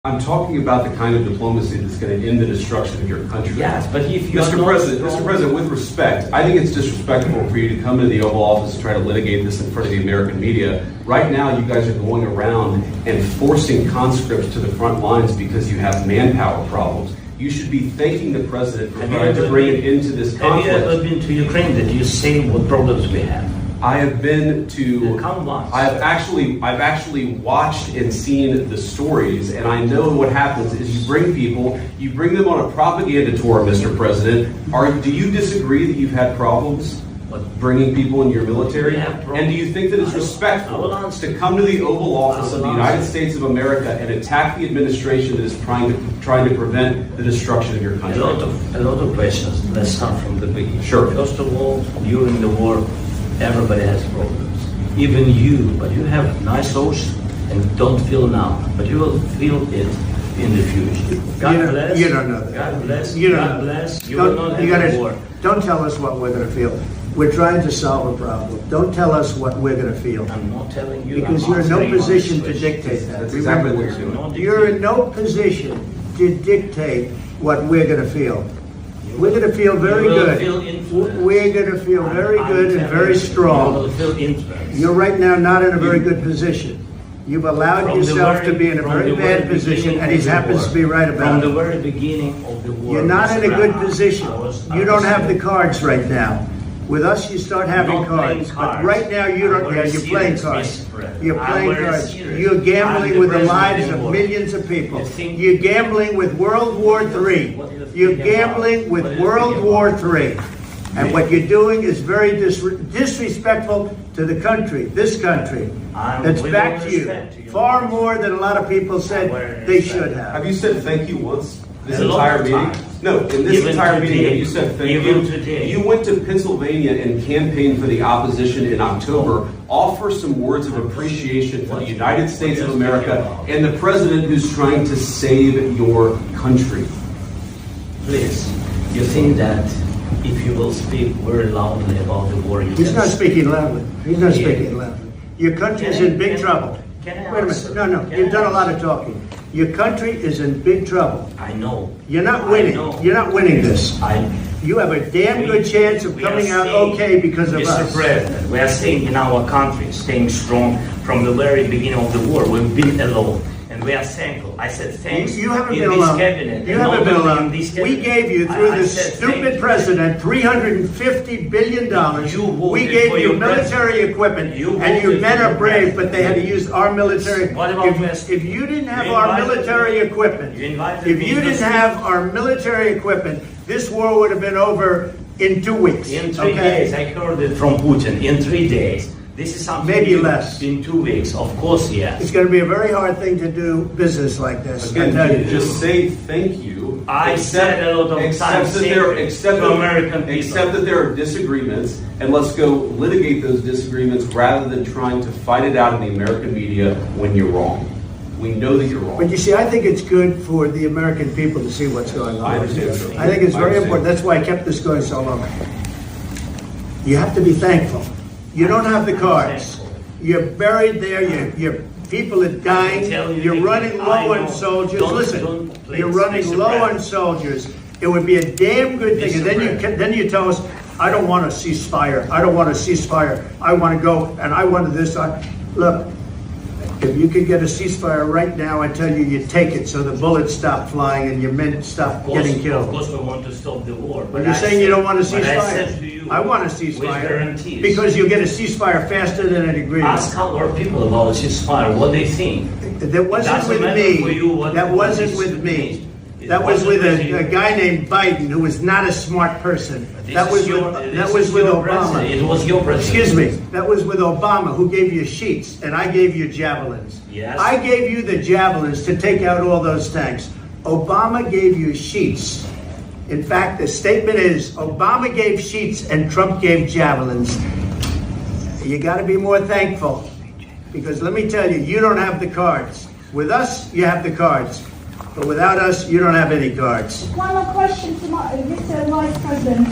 I'm talking about the kind of diplomacy that's going to end the destruction of your country. Yes, but if you Mr. President, with respect, I think it's disrespectful for you to come into the Oval Office and try to litigate this in front of the American media. Right now, you guys are going around and forcing conscripts to the front lines because you have manpower problems. You should be thanking the president for trying to bring it into this conflict. Have you ever been to Ukraine? Did you see what problems we have? I have been to. I've actually watched and seen the stories, and I know what happens is you bring them on a propaganda tour, Mr. President. Do you disagree that you've had problems bringing people in your military? And do you think that it's respectful to come to the Oval Office of the United States of America and attack the administration that is trying to prevent the destruction of your country? A lot of questions. Let's start from the beginning. Sure. First of all, during the war, everybody has problems. Even you, but you have nice ocean and don't feel now, but you will feel it in the future. God bless. You don't know that. God bless. You don't God know. bless. You will not have a war. Don't tell us what we're going to feel. We're trying to solve a problem. Don't tell us what we're going to feel. I'm not telling you. Because you're in no position to dictate that. That's exactly what you're doing. You're in no position to dictate what we're going to feel. We're going to feel very good. We're going to feel very good and very strong. You're right now not in a very good position. You've allowed yourself to be in a very bad position, and he happens to be right about it. From the very beginning of the war. You're not in a good position. You don't have the cards right now. With us, you start having cards. But right now, you don't. Yeah, you're playing cards. You're playing cards. You're gambling with the lives of millions of people. You're gambling with World War III. You're gambling with World War III. And what you're doing is very disrespectful to the country, this country. It's back to you. Far more than a lot of people said they should have. Have you said thank you once this entire meeting? No, in this entire meeting, you said thank you. You went to Pennsylvania and campaigned for the opposition in October. Offer some words of appreciation for the United States of America and the president who's trying to save your country. Please, you think that if you will speak very loudly about the war, he's not speaking loudly. He's not speaking loudly. Your country is in big trouble. Wait a minute. No. You've done a lot of talking. Your country is in big trouble. I know. You're not winning. You're not winning this. You have a damn good chance of coming out okay because of us. Mr. President, we are staying in our country, staying strong from the very beginning of the war. We've been alone. And we are thankful. I said thanks. You haven't been alone. You haven't been alone. We gave you, through this stupid president, $350 billion. We gave you military equipment, and your men are brave, but they had to use our military. If you didn't have our military equipment, this war would have been over in 2 weeks. In 3 days. I heard it from Putin. In 3 days. This is something maybe less. In 2 weeks, of course, yes. It's going to be a very hard thing to do business like this. Again, just say thank you. I said a lot of times to American people. Except that there are disagreements, and let's go litigate those disagreements rather than trying to fight it out in the American media when you're wrong. We know that you're wrong. But you see, I think it's good for the American people to see what's going on. I understand. I think it's very important. That's why I kept this going so long. You have to be thankful. You don't have the cards. You're buried there. Your people are dying. You're running low on soldiers. Listen, you're running low on soldiers. It would be a damn good thing. And then you tell us, I don't want a ceasefire. I don't want a ceasefire. I want to go and I want this. Look, if you could get a ceasefire right now, I tell you, you take it so the bullets stop flying and your men stop getting killed. Of course, we want to stop the war. But you're saying you don't want a ceasefire. I want a ceasefire because you'll get a ceasefire faster than an agreement. Ask our people about a ceasefire, what they think. That wasn't with me. That wasn't with me. That was with a guy named Biden, who was not a smart person. That was with Obama. It was your president. Excuse me. That was with Obama, who gave you sheets, and I gave you javelins. Yes. I gave you the javelins to take out all those tanks. Obama gave you sheets. In fact, the statement is, Obama gave sheets and Trump gave javelins. You got to be more thankful, because let me tell you, you don't have the cards. With us, you have the cards. But without us, you don't have any cards. One more question to Mr. Vice President.